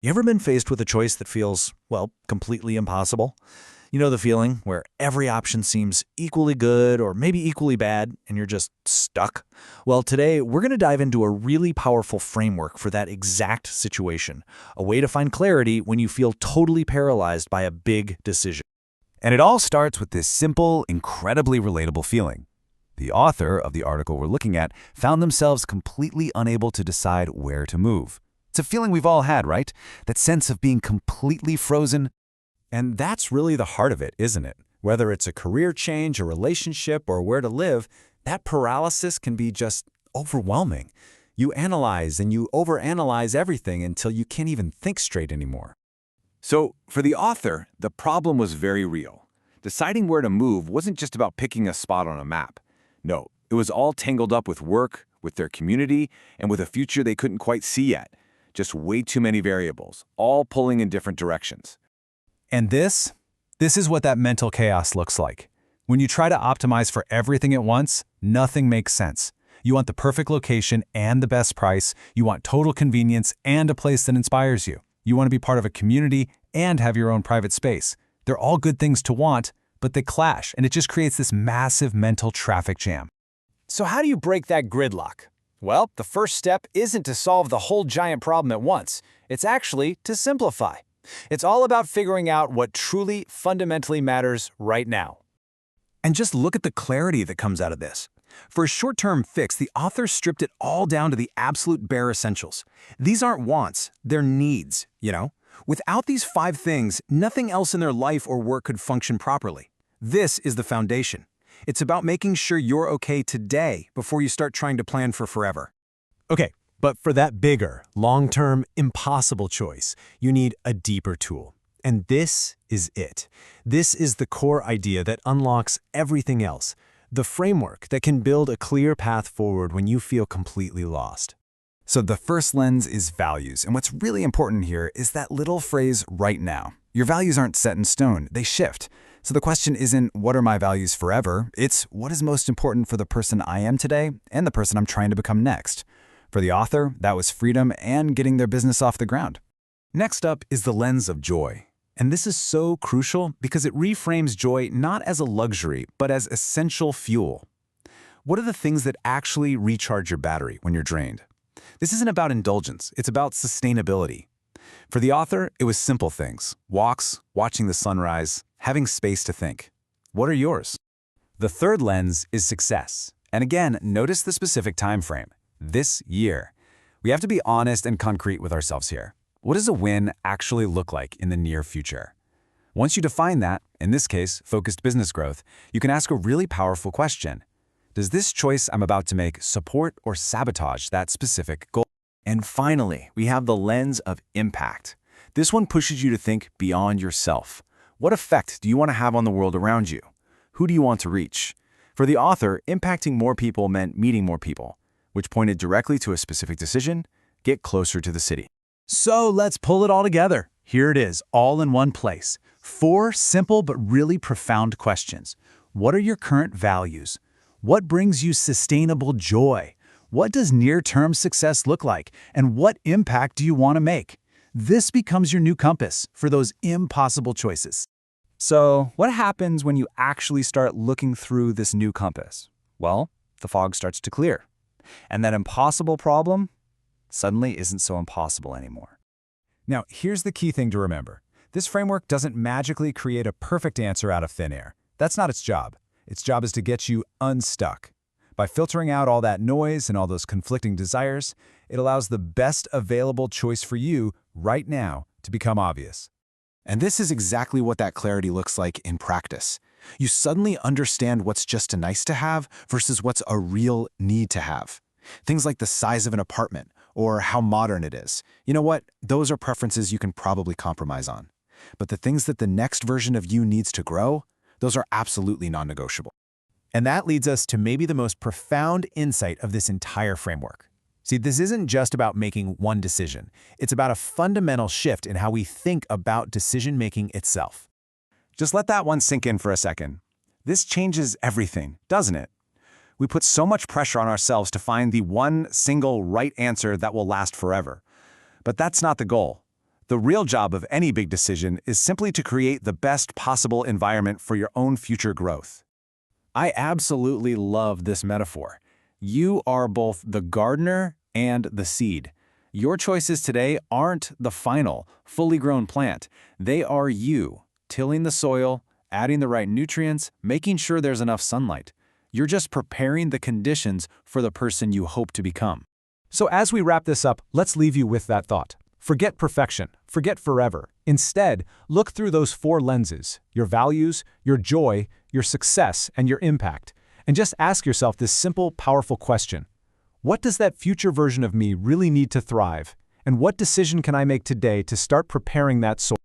You ever been faced with a choice that feels, well, completely impossible? You know the feeling where every option seems equally good or maybe equally bad and you're just stuck? Well, today we're going to dive into a really powerful framework for that exact situation, a way to find clarity when you feel totally paralyzed by a big decision. And it all starts with this simple, incredibly relatable feeling. The author of the article we're looking at found themselves completely unable to decide where to move. It's a feeling we've all had, right? That sense of being completely frozen. And that's really the heart of it, isn't it? Whether it's a career change, a relationship, or where to live, that paralysis can be just overwhelming. You analyze and you overanalyze everything until you can't even think straight anymore. So, for the author, the problem was very real. Deciding where to move wasn't just about picking a spot on a map. No, it was all tangled up with work, with their community, and with a future they couldn't quite see yet. Just way too many variables, all pulling in different directions. And this is what that mental chaos looks like. When you try to optimize for everything at once, nothing makes sense. You want the perfect location and the best price. You want total convenience and a place that inspires you. You want to be part of a community and have your own private space. They're all good things to want, but they clash, and it just creates this massive mental traffic jam. So how do you break that gridlock? Well, the first step isn't to solve the whole giant problem at once. It's actually to simplify. It's all about figuring out what truly, fundamentally matters right now. And just look at the clarity that comes out of this. For a short-term fix, the author stripped it all down to the absolute bare essentials. These aren't wants, they're needs, you know? Without these 5 things, nothing else in their life or work could function properly. This is the foundation. It's about making sure you're okay today before you start trying to plan for forever. Okay, but for that bigger, long-term, impossible choice, you need a deeper tool. And this is it. This is the core idea that unlocks everything else. The framework that can build a clear path forward when you feel completely lost. So the first lens is values, and what's really important here is that little phrase, right now. Your values aren't set in stone, they shift. So the question isn't, what are my values forever? It's, what is most important for the person I am today and the person I'm trying to become next? For the author, that was freedom and getting their business off the ground. Next up is the lens of joy. And this is so crucial because it reframes joy not as a luxury, but as essential fuel. What are the things that actually recharge your battery when you're drained? This isn't about indulgence, it's about sustainability. For the author, it was simple things: walks, watching the sunrise, having space to think. What are yours? The third lens is success. And again, notice the specific time frame. This year. We have to be honest and concrete with ourselves here. What does a win actually look like in the near future? Once you define that, in this case, focused business growth, you can ask a really powerful question. Does this choice I'm about to make support or sabotage that specific goal? And finally, we have the lens of impact. This one pushes you to think beyond yourself. What effect do you want to have on the world around you? Who do you want to reach? For the author, impacting more people meant meeting more people, which pointed directly to a specific decision: get closer to the city. So let's pull it all together. Here it is, all in one place. 4 simple but really profound questions. What are your current values? What brings you sustainable joy? What does near-term success look like? And what impact do you want to make? This becomes your new compass for those impossible choices. So, what happens when you actually start looking through this new compass? Well, the fog starts to clear. And that impossible problem suddenly isn't so impossible anymore. Now, here's the key thing to remember. This framework doesn't magically create a perfect answer out of thin air. That's not its job. Its job is to get you unstuck. By filtering out all that noise and all those conflicting desires, it allows the best available choice for you right now to become obvious. And this is exactly what that clarity looks like in practice. You suddenly understand what's just a nice to have versus what's a real need to have. Things like the size of an apartment or how modern it is. You know what? Those are preferences you can probably compromise on. But the things that the next version of you needs to grow, those are absolutely non-negotiable. And that leads us to maybe the most profound insight of this entire framework. See, this isn't just about making one decision. It's about a fundamental shift in how we think about decision-making itself. Just let that one sink in for a second. This changes everything, doesn't it? We put so much pressure on ourselves to find the one single right answer that will last forever. But that's not the goal. The real job of any big decision is simply to create the best possible environment for your own future growth. I absolutely love this metaphor. You are both the gardener and the seed. Your choices today aren't the final, fully grown plant. They are you, tilling the soil, adding the right nutrients, making sure there's enough sunlight. You're just preparing the conditions for the person you hope to become. So as we wrap this up, let's leave you with that thought. Forget perfection. Forget forever. Instead, look through those 4 lenses: your values, your joy, your success, and your impact. And just ask yourself this simple, powerful question. What does that future version of me really need to thrive? And what decision can I make today to start preparing that soil?